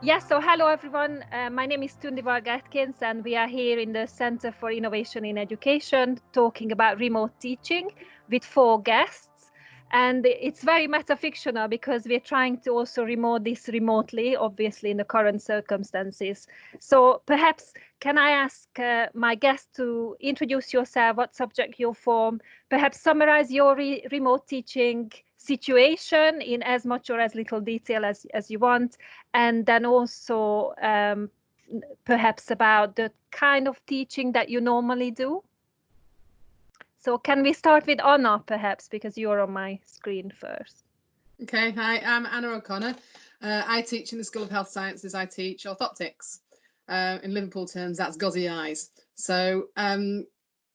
Yes, so hello everyone. My name is Tunde Varga-Atkins, and we are here in the Center for Innovation in Education talking about remote teaching with 4 guests. And it's very metafictional because we're trying to also remote this remotely, obviously in the current circumstances. So perhaps can I ask my guest to introduce yourself, what subject you're from, perhaps summarize your remote teaching situation in as much or as little detail as you want, and then also perhaps about the kind of teaching that you normally do. So can we start with Anna, perhaps, because you're on my screen first. Okay, hi, I'm Anna O'Connor. I teach in the School of Health Sciences. I teach orthoptics. In Liverpool terms, that's gauzy eyes. So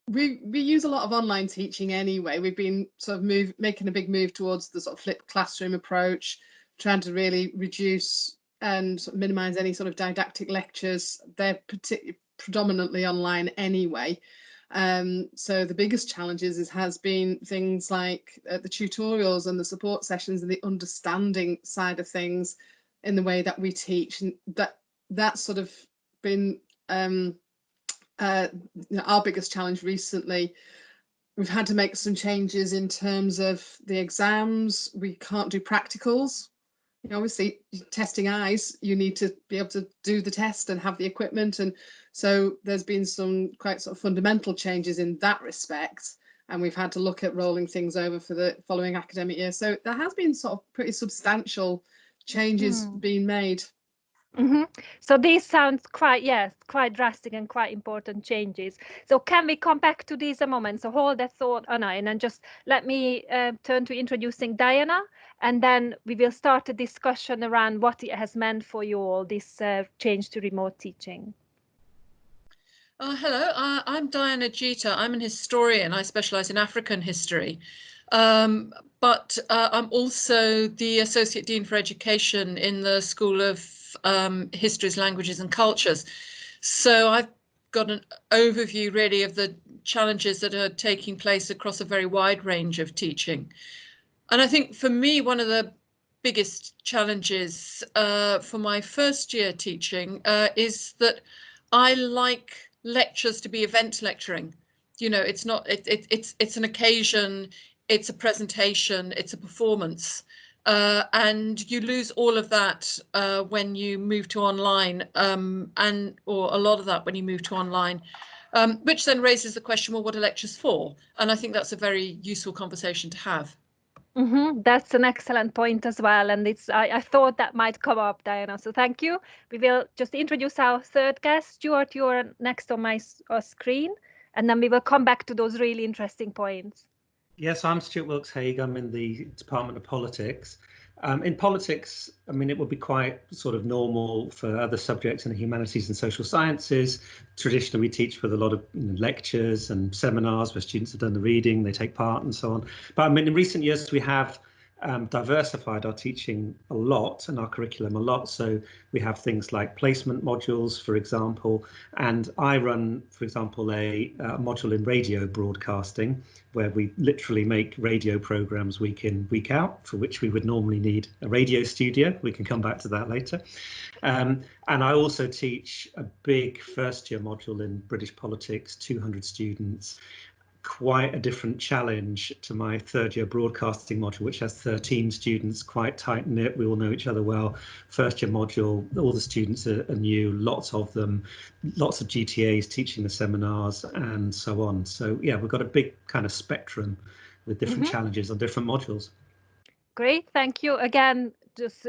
we use a lot of online teaching anyway. We've been sort of making a big move towards the sort of flipped classroom approach, trying to really reduce and sort of minimize any sort of didactic lectures. They're predominantly online anyway. So the biggest challenges has been things like the tutorials and the support sessions and the understanding side of things in the way that we teach, and that's sort of been our biggest challenge recently. We've had to make some changes in terms of the exams. We can't do practicals. You know, obviously, testing eyes, you need to be able to do the test and have the equipment. And so there's been some quite sort of fundamental changes in that respect. And we've had to look at rolling things over for the following academic year. So there has been sort of pretty substantial changes being made. So these sounds quite drastic and quite important changes. So can we come back to these a moment? So hold that thought, Anna, and then just let me turn to introducing Diana, and then we will start a discussion around what it has meant for you all, this change to remote teaching. Hello, I'm Diana Jeter. I'm an historian. I specialise in African history. But I'm also the Associate Dean for Education in the School of Histories, Languages and Cultures. So I've got an overview really of the challenges that are taking place across a very wide range of teaching. And I think for me, one of the biggest challenges for my first year teaching is that I like lectures to be event lecturing. You know, it's not, it's an occasion, it's a presentation, it's a performance. And you lose all of that when you move to online, or a lot of that when you move to online, which then raises the question, well, what are lectures for? And I think that's a very useful conversation to have. That's an excellent point as well, and I thought that might come up, Diana, so thank you. We will just introduce our third guest. Stuart, you're next on my screen, and then we will come back to those really interesting points. Yes, I'm Stuart Wilkes-Hague. I'm in the Department of Politics. In politics, I mean, it would be quite sort of normal for other subjects in the humanities and social sciences. Traditionally, we teach with a lot of lectures and seminars where students have done the reading, they take part and so on. But I mean, in recent years, we have diversified our teaching a lot and our curriculum a lot. So we have things like placement modules, for example, and I run, for example, a module in radio broadcasting, where we literally make radio programs week in, week out, for which we would normally need a radio studio. We can come back to that later. And I also teach a big first year module in British politics, 200 students. Quite a different challenge to my third year broadcasting module, which has 13 students, quite tight knit. We all know each other well. First year module, all the students are new, lots of them, lots of GTAs teaching the seminars and so on. So yeah, we've got a big kind of spectrum with different challenges on different modules. Great, thank you. Again, just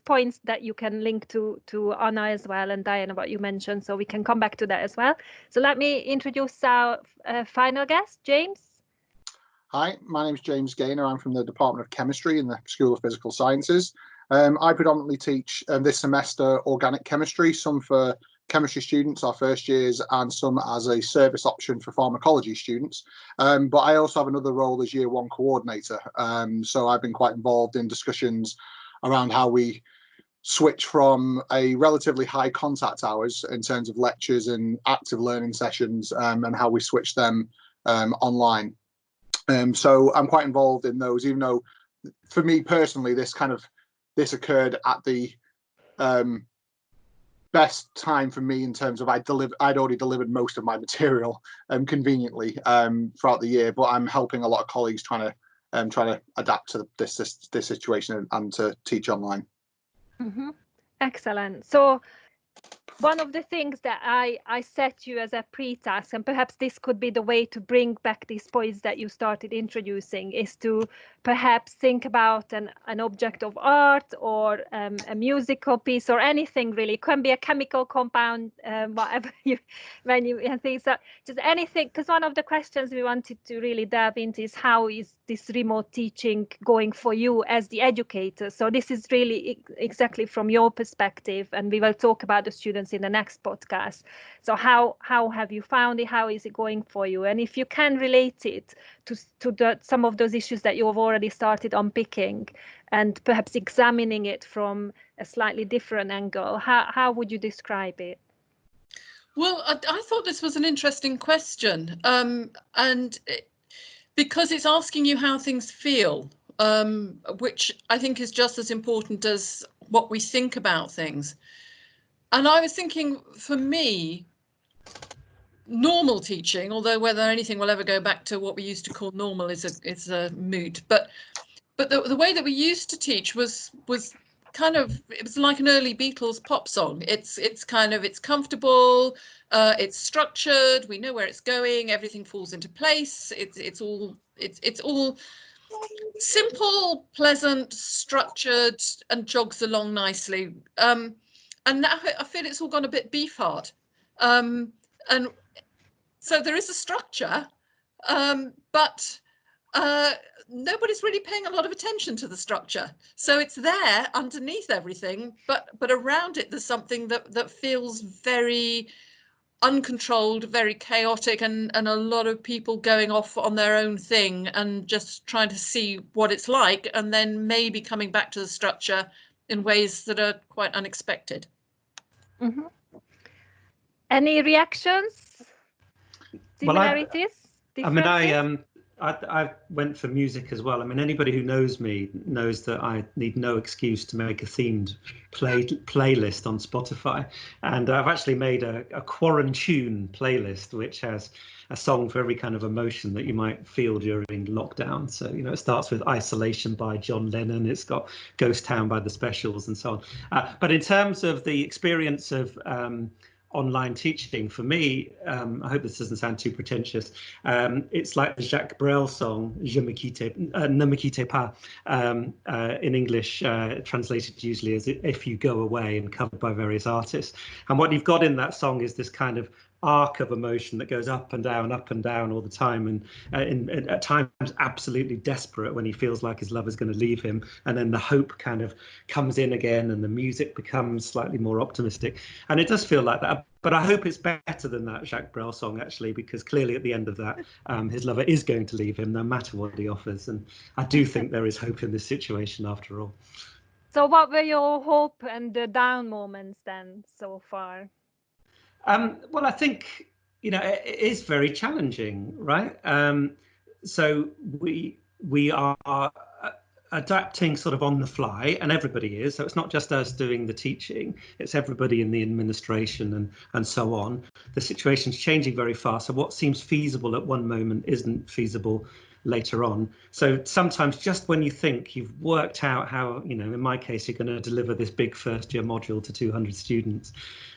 points that you can link to Anna as well, and Diana, what you mentioned, so we can come back to that as well. So let me introduce our final guest, James. Hi, my name is James Gaynor. I'm from the Department of Chemistry in the School of Physical Sciences. I predominantly teach this semester organic chemistry, some for chemistry students, our first years, and some as a service option for pharmacology students. But I also have another role as year 1 coordinator. So I've been quite involved in discussions around how we switch from a relatively high contact hours in terms of lectures and active learning sessions, and how we switch them online. So I'm quite involved in those, even though for me personally, this occurred at the best time for me in terms of I'd already delivered most of my material conveniently throughout the year, but I'm helping a lot of colleagues trying to adapt to this situation and to teach online. Mm-hmm. Excellent. So one of the things that I set you as a pre-task, and perhaps this could be the way to bring back these points that you started introducing, is to perhaps think about an object of art or a musical piece or anything really. It can be a chemical compound, whatever and things that just anything. Because one of the questions we wanted to really delve into is how is this remote teaching going for you as the educator? So this is really exactly from your perspective, and we will talk about the students in the next podcast. So how have you found it? How is it going for you? And if you can relate it to some of those issues that you have already started unpicking and perhaps examining it from a slightly different angle, how would you describe it? Well, I thought this was an interesting question, because it's asking you how things feel, which I think is just as important as what we think about things. And I was thinking, for me, normal teaching, although whether anything will ever go back to what we used to call normal is a moot, but the way that we used to teach was kind of, it was like an early Beatles pop song. It's comfortable, it's structured, we know where it's going, everything falls into place. It's all simple, pleasant, structured, and jogs along nicely. And now I feel it's all gone a bit Beefheart. And so there is a structure, but nobody's really paying a lot of attention to the structure. So it's there underneath everything, but around it there's something that feels very uncontrolled, very chaotic, and a lot of people going off on their own thing and just trying to see what it's like, and then maybe coming back to the structure in ways that are quite unexpected. Mm-hmm. Any reactions? Similarities? Well, I went for music as well. I mean, anybody who knows me knows that I need no excuse to make a themed playlist on Spotify. And I've actually made a quarantune playlist, which has a song for every kind of emotion that you might feel during lockdown. So, you know, it starts with Isolation by John Lennon. It's got Ghost Town by the Specials and so on. But in terms of the experience of online teaching, for me, I hope this doesn't sound too pretentious, it's like the Jacques Brel song Je me quitte, ne me quitte pas, in English, translated usually as If You Go Away, and covered by various artists. And what you've got in that song is this kind of arc of emotion that goes up and down all the time, and at times absolutely desperate when he feels like his lover's going to leave him, and then the hope kind of comes in again and the music becomes slightly more optimistic. And it does feel like that, but I hope it's better than that Jacques Brel song, actually, because clearly at the end of that his lover is going to leave him no matter what he offers, and I do think there is hope in this situation after all. So what were your hope and the down moments then so far? Well, I think, you know, it is very challenging, right? So we are adapting sort of on the fly, and everybody is. So it's not just us doing the teaching; it's everybody in the administration and so on. The situation's changing very fast. So what seems feasible at one moment isn't feasible later on. So sometimes just when you think you've worked out how, you know, in my case, you're going to deliver this big first year module to 200 students,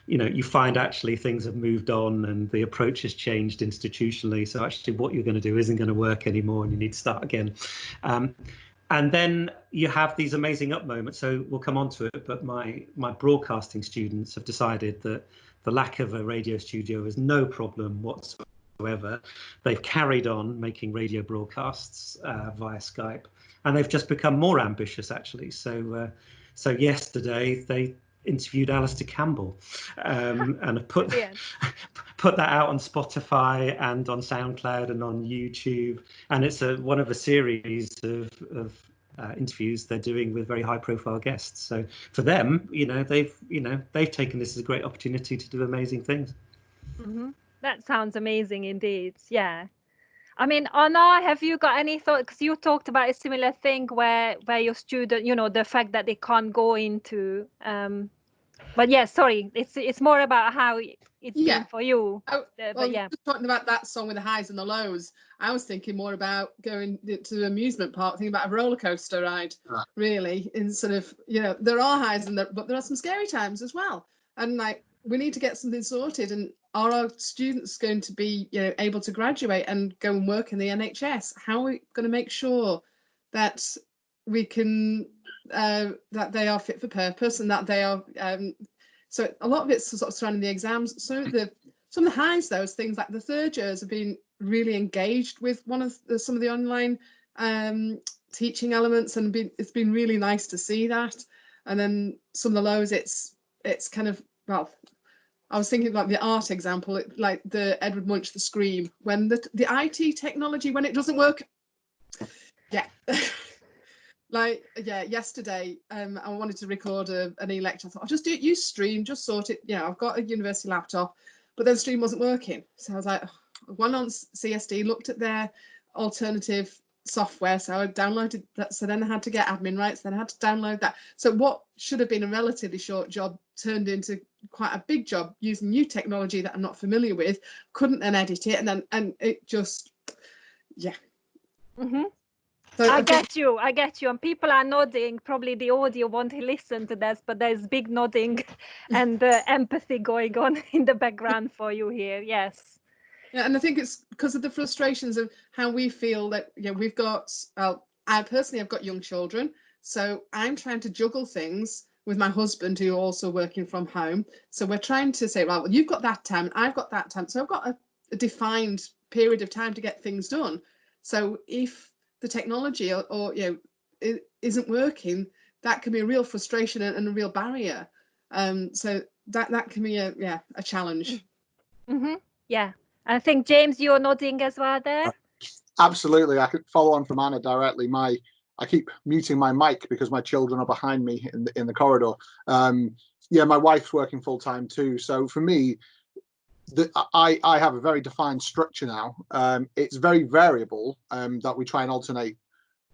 you know, you find actually things have moved on and the approach has changed institutionally. So actually what you're going to do isn't going to work anymore and you need to start again. And then you have these amazing up moments. So we'll come on to it, but my broadcasting students have decided that the lack of a radio studio is no problem whatsoever. They've carried on making radio broadcasts via Skype, and they've just become more ambitious, actually. So yesterday they interviewed Alistair Campbell and have put that out on Spotify and on SoundCloud and on YouTube, and it's one of a series of interviews they're doing with very high-profile guests. So for them, they've taken this as a great opportunity to do amazing things. Mm-hmm. That sounds amazing indeed. Yeah. I mean, Anna, have you got any thought? Because you talked about a similar thing where your student, you know, the fact that they can't go into But yeah, sorry, it's more about how it's Yeah. been for you. Well, But yeah. just talking about that song with the highs and the lows, I was thinking more about going to the amusement park, thinking about a roller coaster ride, really. Instead of, there are highs but there are some scary times as well. And like, we need to get something sorted. And are our students going to be, able to graduate and go and work in the NHS? How are we going to make sure that we can that they are fit for purpose and that they are so a lot of it's sort of surrounding the exams. Some of the highs, though, is things like the third years have been really engaged with some of the online teaching elements, and it's been really nice to see that. And then some of the lows, it's kind of, well, I was thinking like the art example, like the Edward Munch, The Scream, when the IT technology, when it doesn't work. Yeah. Like, yeah, yesterday I wanted to record an e-lecture. I thought, I'll just do it, use Stream, just sort it. I've got a university laptop, but then Stream wasn't working. So I was like, went on CSD, looked at their alternative software. So I downloaded that. So then I had to get admin rights. Then I had to download that. So what should have been a relatively short job turned into quite a big job using new technology that I'm not familiar with. Couldn't then edit it. And it just, yeah. Mm-hmm. So I get you. And people are nodding. Probably the audio won't listen to this, but there's big nodding and empathy going on in the background for you here. Yes. Yeah, and I think it's because of the frustrations of how we feel that we've got. I personally have got young children, so I'm trying to juggle things with my husband, who also working from home. So we're trying to say, well, you've got that time, I've got that time, so I've got a defined period of time to get things done. So if the technology or it isn't working, that can be a real frustration and a real barrier. So that can be a challenge. Mm-hmm. Yeah. I think, James, you're nodding as well there. Absolutely. I could follow on from Anna directly. I keep muting my mic because my children are behind me in the corridor. My wife's working full time too. So for me, I have a very defined structure now. It's very variable that we try and alternate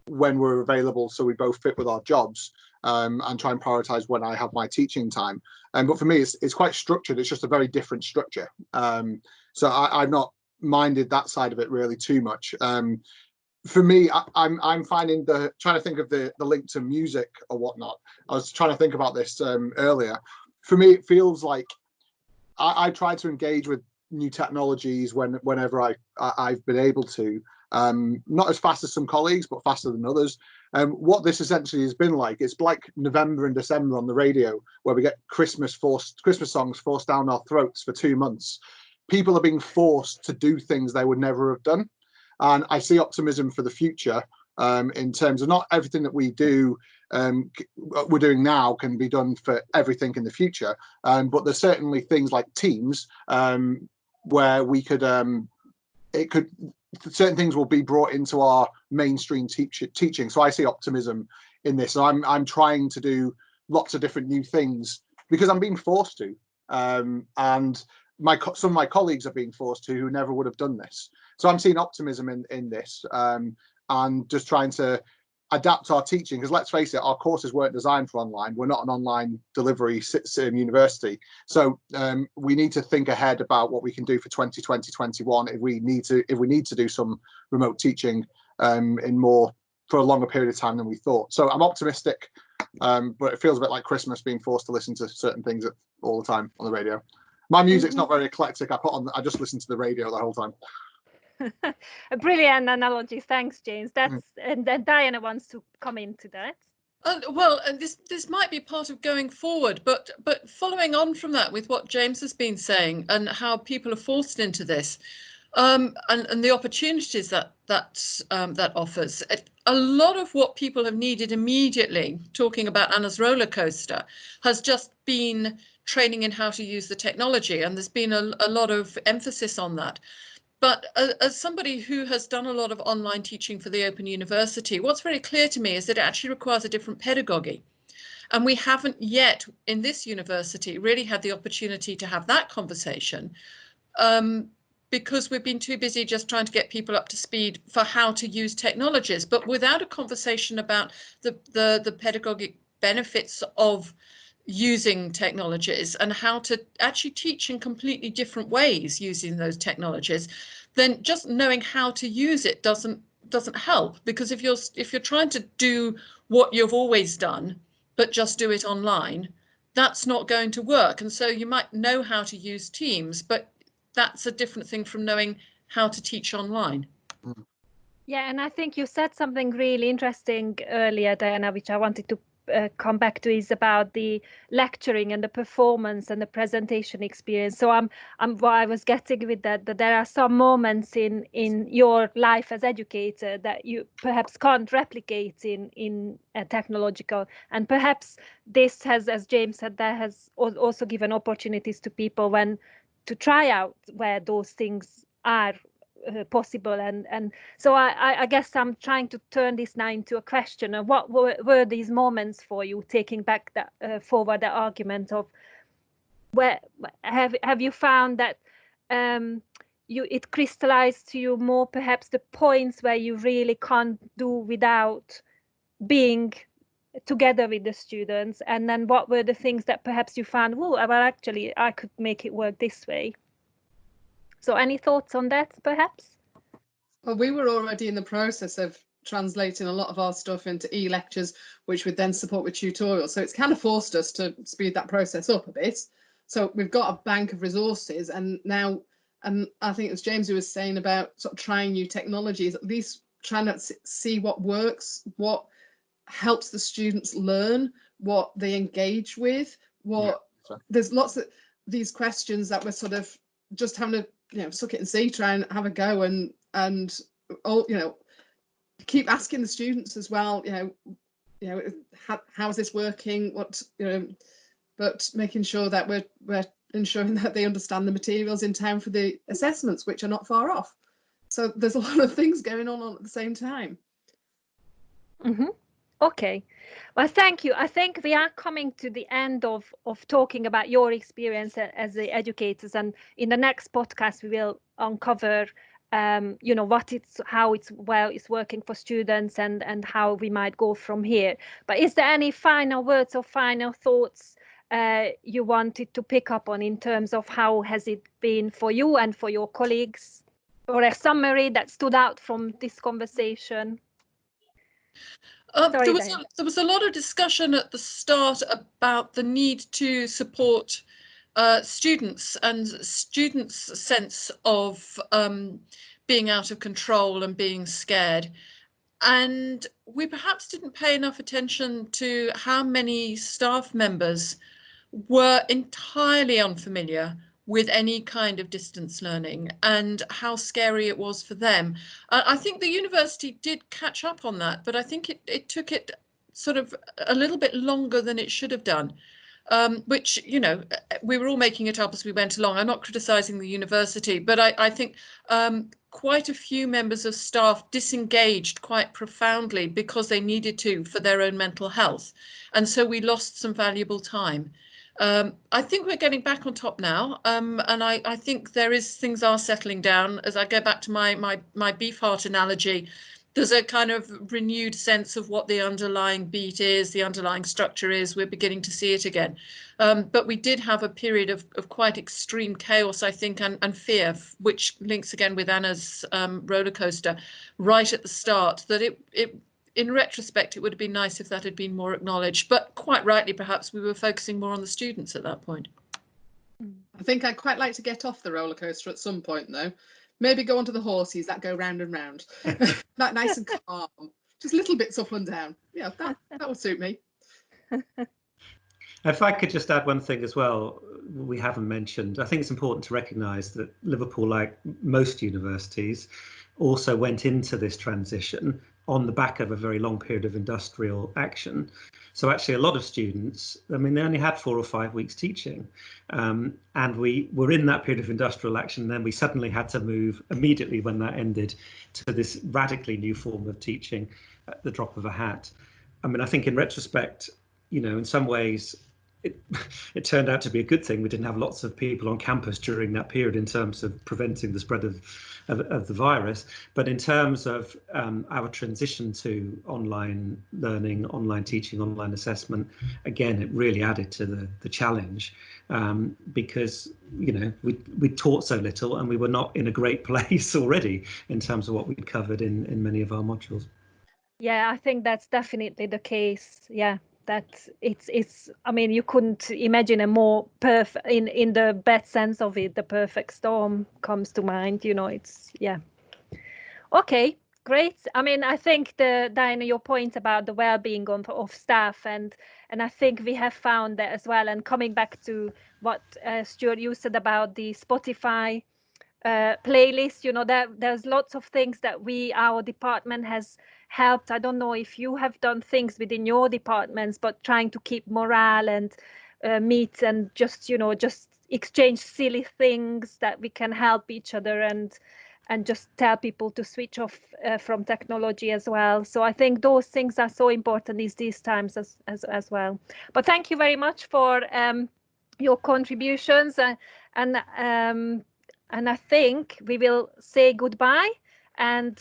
when we're available, so we both fit with our jobs, and try and prioritize when I have my teaching time. But for me, it's quite structured. It's just a very different structure. So I've not minded that side of it really too much. For me, I'm finding trying to think of the link to music or whatnot. I was trying to think about this earlier. For me, it feels like I try to engage with new technologies whenever I've been able to. Not as fast as some colleagues, but faster than others. What this essentially has been like, it's like November and December on the radio, where we get Christmas songs forced down our throats for 2 months. People are being forced to do things they would never have done. And I see optimism for the future, in terms of not everything that we do, we're doing now can be done for everything in the future. But there's certainly things like Teams, where we could, certain things will be brought into our mainstream teaching. So I see optimism in this. So I'm trying to do lots of different new things because I'm being forced to, and some of my colleagues are being forced to, who never would have done this. So I'm seeing optimism in this, and just trying to adapt our teaching, because let's face it, our courses weren't designed for online. We're not an online delivery university. So we need to think ahead about what we can do for 2020, 2021 if we need to do some remote teaching for a longer period of time than we thought. So I'm optimistic, but it feels a bit like Christmas, being forced to listen to certain things all the time on the radio. My music's not very eclectic. I just listen to the radio the whole time. A brilliant analogy. Thanks, James. And then Diana wants to come into that. Well, and this might be part of going forward, but following on from that with what James has been saying and how people are forced into this, and the opportunities that offers. A lot of what people have needed immediately, talking about Anna's roller coaster, has just been training in how to use the technology, and there's been a lot of emphasis on that. But as somebody who has done a lot of online teaching for the Open University, what's very clear to me is that it actually requires a different pedagogy. And we haven't yet in this university really had the opportunity to have that conversation, because we've been too busy just trying to get people up to speed for how to use technologies, but without a conversation about the pedagogic benefits of using technologies and how to actually teach in completely different ways using those technologies, then just knowing how to use it doesn't help, because if you're trying to do what you've always done but just do it online, that's not going to work. And so you might know how to use Teams, but that's a different thing from knowing how to teach online. Yeah, and I think you said something really interesting earlier, Diana, which I wanted to come back to, is about the lecturing and the performance and the presentation experience. So what I was getting with that there are some moments in your life as educator that you perhaps can't replicate in a technological, and perhaps this has, as James said, that has also given opportunities to people when to try out where those things are possible, and so I guess I'm trying to turn this now into a question of what were these moments for you, taking back that forward the argument of where have you found that it crystallized to you more perhaps the points where you really can't do without being together with the students, and then what were the things that perhaps you found, well actually I could make it work this way? So any thoughts on that perhaps? Well, we were already in the process of translating a lot of our stuff into e-lectures, which would then support with tutorials. So it's kind of forced us to speed that process up a bit. So we've got a bank of resources, and now, and I think it was James who was saying about sort of trying new technologies, at least trying to see what works, what helps the students learn, what they engage with, there's lots of these questions that we're sort of just having to, suck it and see, try and have a go, and all, keep asking the students as well, how is this working, what, but making sure that we're ensuring that they understand the materials in time for the assessments, which are not far off. So there's a lot of things going on at the same time. Mm-hmm. Okay, well, thank you. I think we are coming to the end of talking about your experience as the educators, and in the next podcast we will uncover how it's working for students, and how we might go from here. But is there any final words or final thoughts you wanted to pick up on in terms of how has it been for you and for your colleagues, or a summary that stood out from this conversation? There was a lot of discussion at the start about the need to support students and students' sense of being out of control and being scared. And we perhaps didn't pay enough attention to how many staff members were entirely unfamiliar with any kind of distance learning and how scary it was for them. I think the university did catch up on that, but I think it took it sort of a little bit longer than it should have done, which, we were all making it up as we went along. I'm not criticising the university, but I think quite a few members of staff disengaged quite profoundly because they needed to for their own mental health. And so we lost some valuable time. I think we're getting back on top now, and I think things are settling down. As I go back to my Beefheart analogy, there's a kind of renewed sense of what the underlying beat is, the underlying structure is. We're beginning to see it again. But we did have a period of quite extreme chaos, I think, and fear, which links again with Anna's roller coaster right at the start, that it in retrospect, it would have been nice if that had been more acknowledged, but quite rightly, perhaps we were focusing more on the students at that point. I think I'd quite like to get off the roller coaster at some point, though. Maybe go onto the horses that go round and round. That nice and calm. Just little bits up and down. Yeah, that would suit me. If I could just add one thing as well, we haven't mentioned, I think it's important to recognise that Liverpool, like most universities, also went into this transition on the back of a very long period of industrial action. So actually a lot of students, they only had 4 or 5 weeks teaching, and we were in that period of industrial action. Then we suddenly had to move immediately when that ended to this radically new form of teaching at the drop of a hat. I think in retrospect, in some ways, it turned out to be a good thing. We didn't have lots of people on campus during that period in terms of preventing the spread of the virus. But in terms of our transition to online learning, online teaching, online assessment, again, it really added to the challenge, because we taught so little and we were not in a great place already in terms of what we'd covered in many of our modules. Yeah, I think that's definitely the case. Yeah, that it's I mean, you couldn't imagine a more perfect, in the bad sense of it, the perfect storm comes to mind. It's, yeah. Okay, great. I mean, I think Diana, your point about the well-being of staff, and I think we have found that as well. And coming back to what Stuart, you said about the Spotify playlist, there's lots of things that our department has helped. I don't know if you have done things within your departments, but trying to keep morale and meet and just exchange silly things that we can help each other, and just tell people to switch off from technology as well. So I think those things are so important these times as well. But thank you very much for your contributions, and I think we will say goodbye, and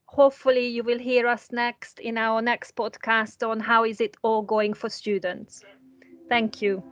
hopefully you will hear us next in our next podcast on how is it all going for students. Thank you.